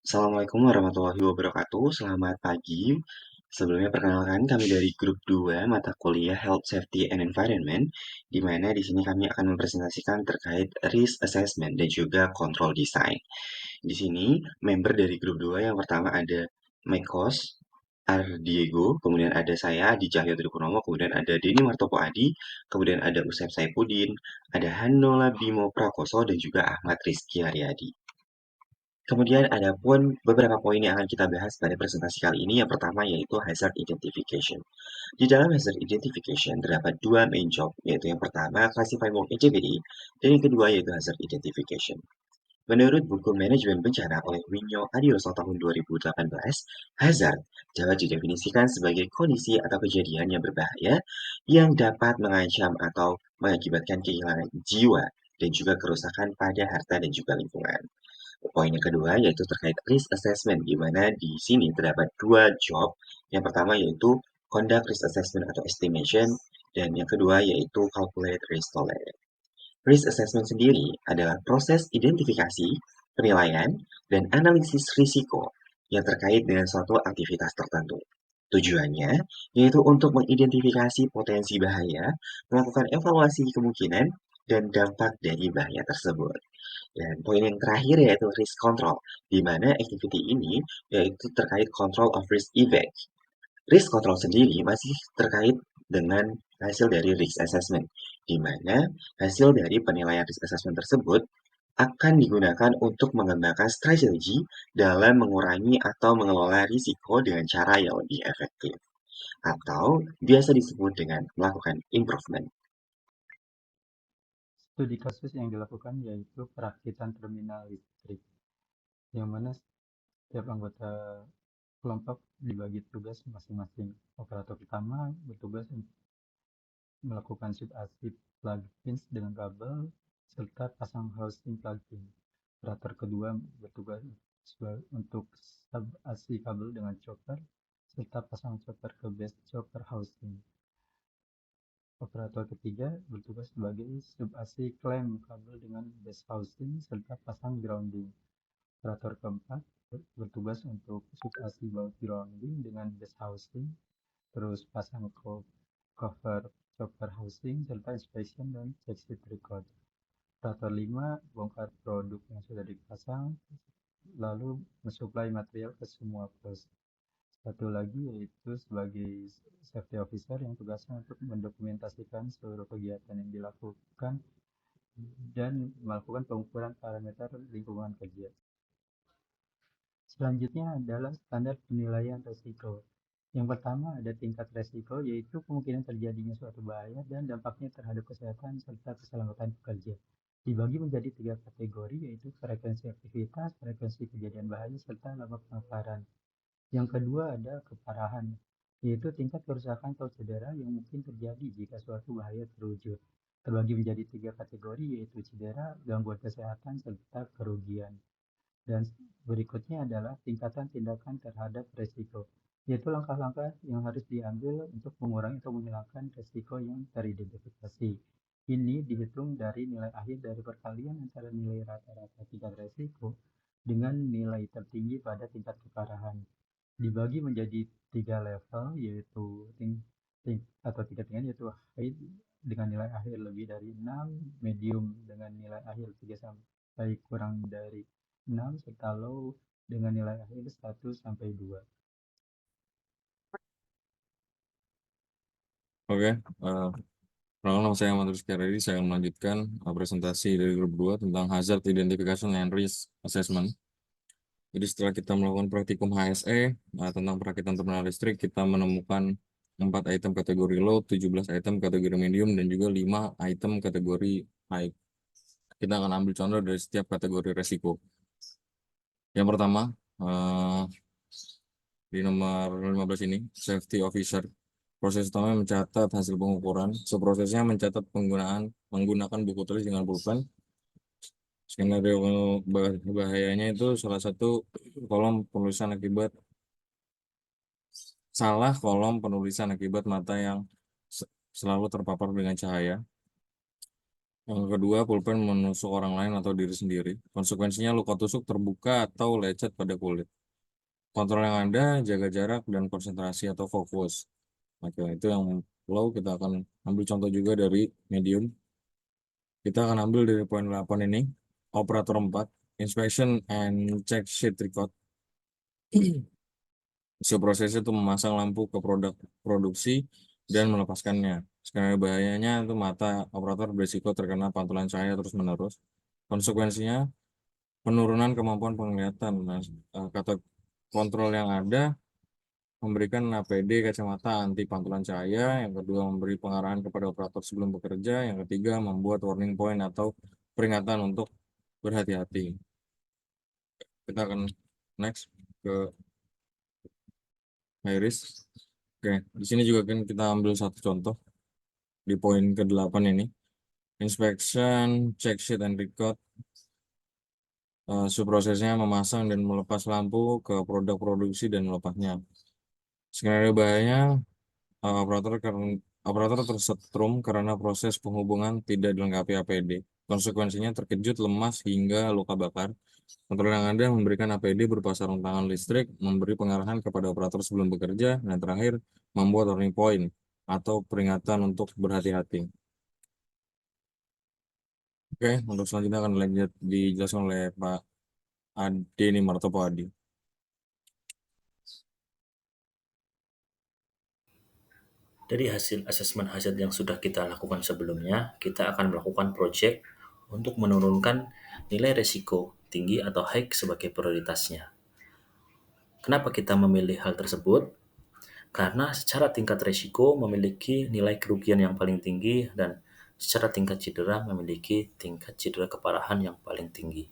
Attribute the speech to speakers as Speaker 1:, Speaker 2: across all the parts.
Speaker 1: Assalamualaikum warahmatullahi wabarakatuh. Selamat pagi. Sebelumnya perkenalkan kami dari grup 2 mata kuliah Health Safety and Environment, di mana di sini kami akan mempresentasikan terkait risk assessment dan juga control design. Di sini member dari grup 2 yang pertama ada Mekos, Diego, kemudian ada saya, Adi Cahyo Tripunomo, kemudian ada Denny Martopo Adi, kemudian ada Usep Saipudin, ada Hanola Bimo Prakoso, dan juga Ahmad Rizky Haryadi. Kemudian ada pun beberapa poin yang akan kita bahas pada presentasi kali ini. Yang pertama yaitu hazard identification. Di dalam hazard identification terdapat dua main job, yaitu yang pertama classify work activity, dan yang kedua yaitu hazard identification. Menurut buku Manajemen Bencana oleh Winyo Adioso tahun 2018, hazard dapat didefinisikan sebagai kondisi atau kejadian yang berbahaya yang dapat mengancam atau mengakibatkan kehilangan jiwa dan juga kerusakan pada harta dan juga lingkungan. Poin yang kedua yaitu terkait risk assessment, di mana di sini terdapat dua job. Yang pertama yaitu conduct risk assessment atau estimation, dan yang kedua yaitu calculate risk tolerance. Risk assessment sendiri adalah proses identifikasi, penilaian, dan analisis risiko yang terkait dengan suatu aktivitas tertentu. Tujuannya yaitu untuk mengidentifikasi potensi bahaya, melakukan evaluasi kemungkinan, dan dampak dari bahaya tersebut. Dan poin yang terakhir yaitu risk control, di mana activity ini yaitu terkait control of risk event. Risk control sendiri masih terkait dengan hasil dari risk assessment, di mana hasil dari penilaian risk assessment tersebut akan digunakan untuk mengembangkan strategi dalam mengurangi atau mengelola risiko dengan cara yang lebih efektif, atau biasa disebut dengan melakukan improvement.
Speaker 2: Studi kasus yang dilakukan yaitu perakitan terminal listrik, yang mana setiap anggota kelompok dibagi tugas masing-masing. Operator pertama bertugas untuk melakukan sub-AC plug-ins dengan kabel serta pasang housing plug-in. Operator kedua bertugas untuk sub-AC kabel dengan chopper serta pasang chopper ke base chopper housing. Operator ketiga bertugas sebagai sub-AC klem kabel dengan base housing serta pasang grounding. Operator keempat bertugas untuk sub-AC baut grounding dengan base housing, terus pasang cover chopper housing serta inspection dan check sheet record. Operator 5 bongkar produk yang sudah dipasang lalu mensuplai material ke semua pos. Satu lagi yaitu sebagai safety officer yang tugasnya untuk mendokumentasikan seluruh kegiatan yang dilakukan dan melakukan pengukuran parameter lingkungan kerja. Selanjutnya adalah standar penilaian risiko. Yang pertama ada tingkat risiko, yaitu kemungkinan terjadinya suatu bahaya dan dampaknya terhadap kesehatan serta keselamatan pekerja. Dibagi menjadi 3 kategori, yaitu frekuensi aktivitas, frekuensi kejadian bahaya, serta lama pemaparan. Yang kedua ada keparahan, yaitu tingkat kerusakan atau cedera yang mungkin terjadi jika suatu bahaya terwujud. Terbagi menjadi 3 kategori, yaitu cedera, gangguan kesehatan, serta kerugian. Dan berikutnya adalah tingkatan tindakan terhadap risiko, yaitu langkah-langkah yang harus diambil untuk mengurangi atau menghilangkan risiko yang teridentifikasi. Ini dihitung dari nilai akhir dari perkalian antara nilai rata-rata tingkat risiko dengan nilai tertinggi pada tingkat keparahan. Dibagi menjadi 3 level, yaitu atau tingkat tingkat, yaitu high dengan nilai akhir lebih dari 6, medium dengan nilai akhir 3 sampai kurang dari 6, serta low dengan nilai akhir 1 sampai 2.
Speaker 3: Oke, perkenalkan nama saya Ahmad Rizky Haryadi. Saya akan melanjutkan presentasi dari grup 2 tentang hazard identification and risk assessment. Jadi setelah kita melakukan praktikum HSE tentang perakitan terminal listrik, kita menemukan 4 item kategori low, 17 item kategori medium, dan juga 5 item kategori high. Kita akan ambil contoh dari setiap kategori resiko. Yang pertama, di nomor 15 ini, safety officer. Proses utama mencatat hasil pengukuran. Prosesnya mencatat menggunakan buku tulis dengan pulpen. Skenario bahayanya itu salah satu kolom penulisan akibat mata yang selalu terpapar dengan cahaya. Yang kedua, pulpen menusuk orang lain atau diri sendiri. Konsekuensinya luka tusuk terbuka atau lecet pada kulit. Kontrol yang ada, jaga jarak dan konsentrasi atau fokus. Oke, itu yang low. Kita akan ambil contoh juga dari medium. Kita akan ambil dari poin 8 ini. Operator 4, inspection and check sheet record. Prosesnya itu memasang lampu ke produk produksi dan melepaskannya. Skenario bahayanya itu mata operator berisiko terkena pantulan cahaya terus-menerus. Konsekuensinya penurunan kemampuan penglihatan. Nah, kata kontrol yang ada memberikan APD kacamata anti pantulan cahaya, yang kedua memberi pengarahan kepada operator sebelum bekerja, yang ketiga membuat warning point atau peringatan untuk berhati-hati. Kita akan next ke high risk. Oke, di sini juga kan kita ambil satu contoh di poin ke-8 ini. Inspection, check sheet and record. Subprosesnya memasang dan melepas lampu ke produk produksi dan melepasnya. Skenario bahayanya operator tersetrum karena proses penghubungan tidak dilengkapi APD. Konsekuensinya terkejut, lemas, hingga luka bakar. Kontrol yang ada memberikan APD berupa sarung tangan listrik, memberi pengarahan kepada operator sebelum bekerja, dan terakhir membuat warning point atau peringatan untuk berhati-hati. Oke, untuk selanjutnya akan dijelaskan oleh Pak Ade Martopo Adi.
Speaker 4: Dari hasil asesmen hazard yang sudah kita lakukan sebelumnya, kita akan melakukan project untuk menurunkan nilai risiko tinggi atau high sebagai prioritasnya. Kenapa kita memilih hal tersebut? Karena secara tingkat risiko memiliki nilai kerugian yang paling tinggi dan secara tingkat cedera memiliki tingkat cedera keparahan yang paling tinggi.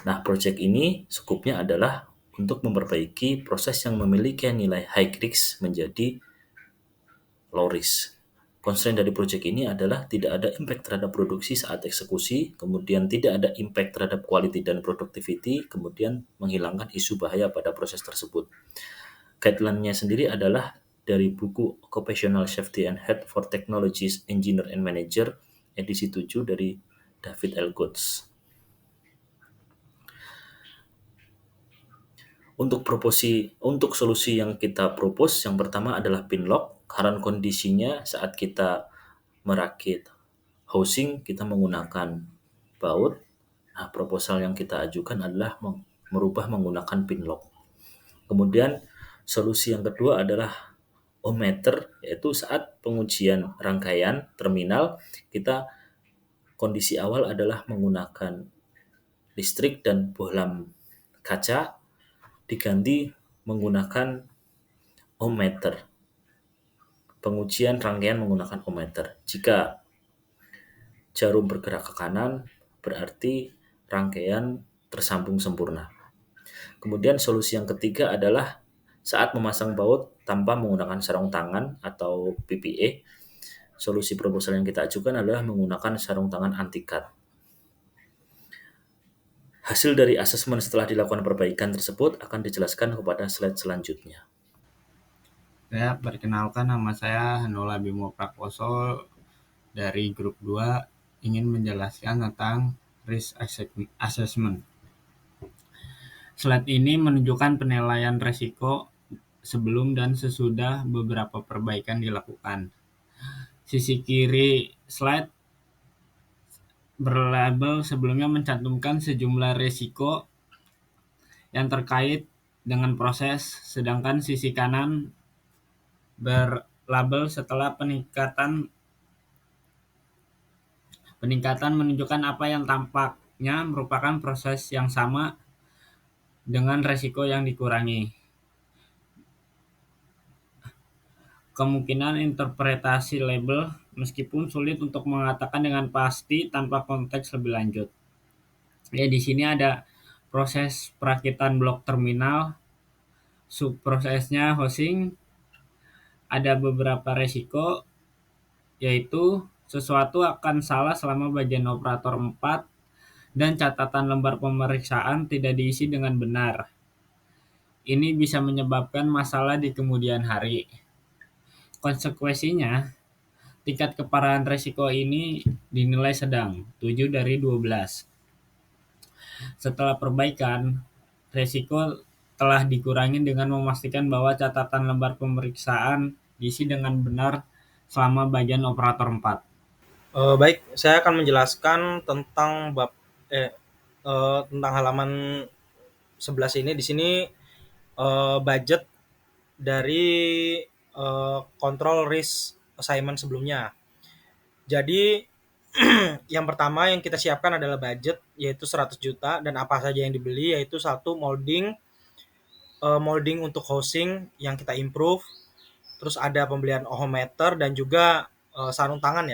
Speaker 4: Nah, project ini skupnya adalah untuk memperbaiki proses yang memiliki nilai high risk menjadi low risk. Constraint dari proyek ini adalah tidak ada impact terhadap produksi saat eksekusi, kemudian tidak ada impact terhadap quality dan productivity, kemudian menghilangkan isu bahaya pada proses tersebut. Guideline-nya sendiri adalah dari buku Occupational Safety and Health for Technologies Engineer and Manager edisi 7 dari David L. Goods. Untuk solusi yang kita propose, yang pertama adalah pin lock. Current kondisinya saat kita merakit housing, kita menggunakan baut. Nah, proposal yang kita ajukan adalah merubah menggunakan pin lock. Kemudian solusi yang kedua adalah ohmmeter, yaitu saat pengujian rangkaian terminal, kita kondisi awal adalah menggunakan listrik dan bohlam kaca, diganti menggunakan ohmmeter. Pengujian rangkaian menggunakan ohmmeter. Jika jarum bergerak ke kanan, berarti rangkaian tersambung sempurna. Kemudian solusi yang ketiga adalah saat memasang baut tanpa menggunakan sarung tangan atau PPE. Solusi proposal yang kita ajukan adalah menggunakan sarung tangan anti-cut. Hasil dari asesmen setelah dilakukan perbaikan tersebut akan dijelaskan kepada slide selanjutnya.
Speaker 5: Saya perkenalkan, nama saya Hanola Bimo Prakoso dari grup 2, ingin menjelaskan tentang risk assessment. Slide ini menunjukkan penilaian risiko sebelum dan sesudah beberapa perbaikan dilakukan. Sisi kiri slide berlabel sebelumnya mencantumkan sejumlah risiko yang terkait dengan proses, sedangkan sisi kanan berlabel setelah peningkatan menunjukkan apa yang tampaknya merupakan proses yang sama dengan risiko yang dikurangi. Kemungkinan interpretasi label meskipun sulit untuk mengatakan dengan pasti tanpa konteks lebih lanjut. Ya, di sini ada proses perakitan blok terminal, subprosesnya housing, ada beberapa resiko, yaitu sesuatu akan salah selama bagian operator 4 dan catatan lembar pemeriksaan tidak diisi dengan benar. Ini bisa menyebabkan masalah di kemudian hari. Konsekuensinya, tingkat keparahan resiko ini dinilai sedang, 7 dari 12. Setelah perbaikan, resiko telah dikurangi dengan memastikan bahwa catatan lembar pemeriksaan diisi dengan benar selama bagian operator 4.
Speaker 6: Baik, saya akan menjelaskan tentang tentang halaman 11 ini. Di sini budget dari control risk assignment sebelumnya. Jadi yang pertama yang kita siapkan adalah budget, yaitu 100 juta, dan apa saja yang dibeli, yaitu satu molding untuk housing yang kita improve, terus ada pembelian ohometer dan juga sarung tangan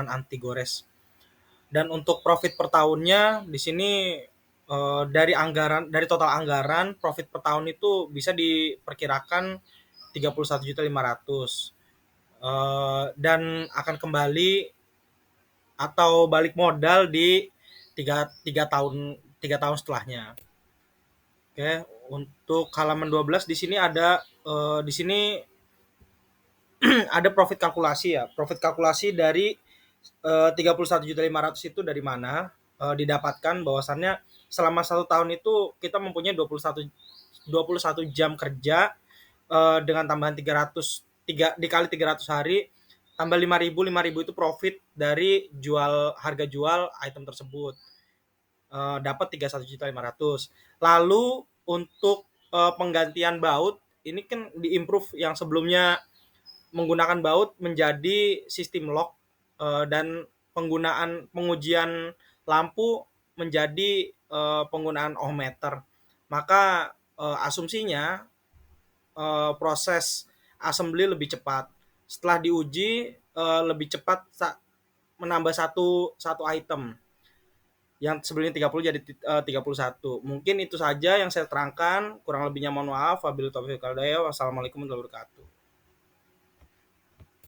Speaker 6: anti gores. Dan untuk profit per tahunnya di sini dari total anggaran profit per tahun itu bisa diperkirakan 31.500.000 dan akan kembali atau balik modal di 3 tahun setelahnya. Oke, untuk halaman 12 di sini ada ada profit kalkulasi ya. Profit kalkulasi dari 31.500.000 itu dari mana? Didapatkan bahwasannya selama 1 tahun itu kita mempunyai 21 jam kerja dengan tambahan 3 dikali 300 hari tambah 5.000 itu profit dari harga jual item tersebut. Dapat 31.500.000. Lalu untuk penggantian baut ini kan diimprove yang sebelumnya menggunakan baut menjadi sistem lock dan pengujian lampu menjadi penggunaan ohmmeter. Maka asumsinya proses assembly lebih cepat. Setelah diuji lebih cepat menambah satu item yang sebelumnya 30 jadi 31. Mungkin itu saja yang saya terangkan. Kurang lebihnya mohon maaf. Wabillahi taufiq wal hidayah. Wassalamualaikum warahmatullahi wabarakatuh.